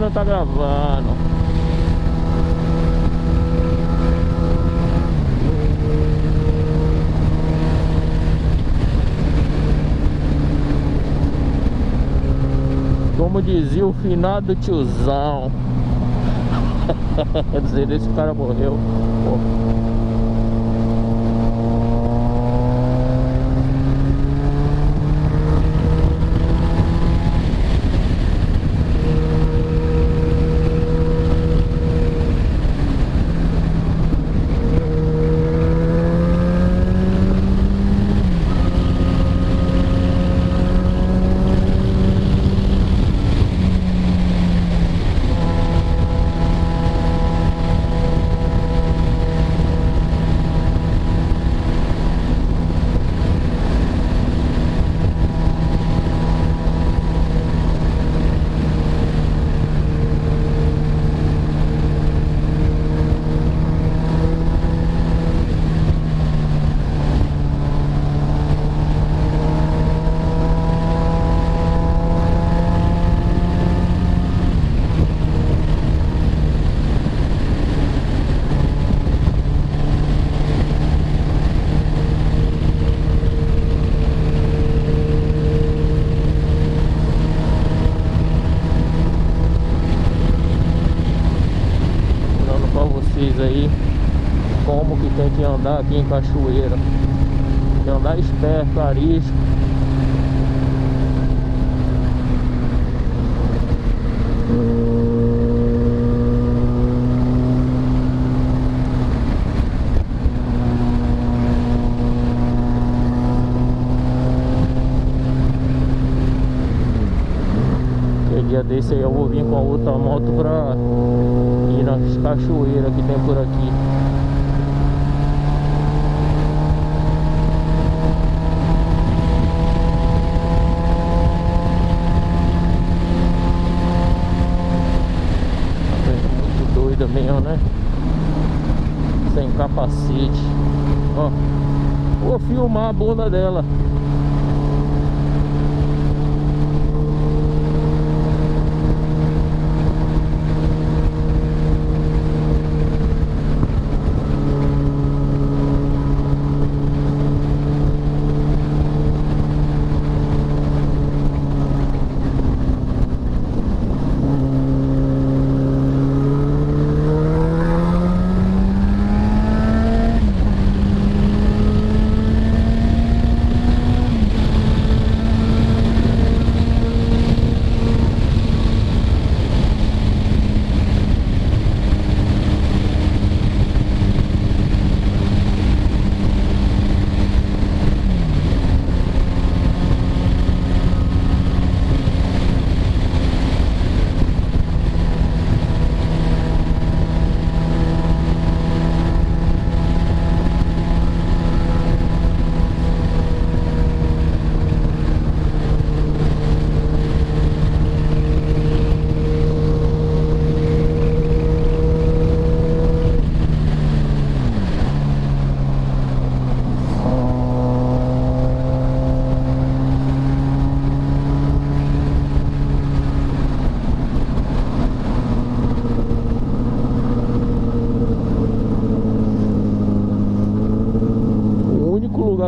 câmera tá gravando. Como dizia o finado tiozão. Quer dizer, esse cara morreu. Pô. Aí como que tem que andar aqui em Cachoeira. Tem que andar esperto, arisco. Que dia desse aí eu vou vir com a outra moto pra ir nas cachoeiras que tem por aqui. Muito doida mesmo, né? Sem capacete. Ó, vou filmar a bunda dela.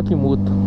Que multa.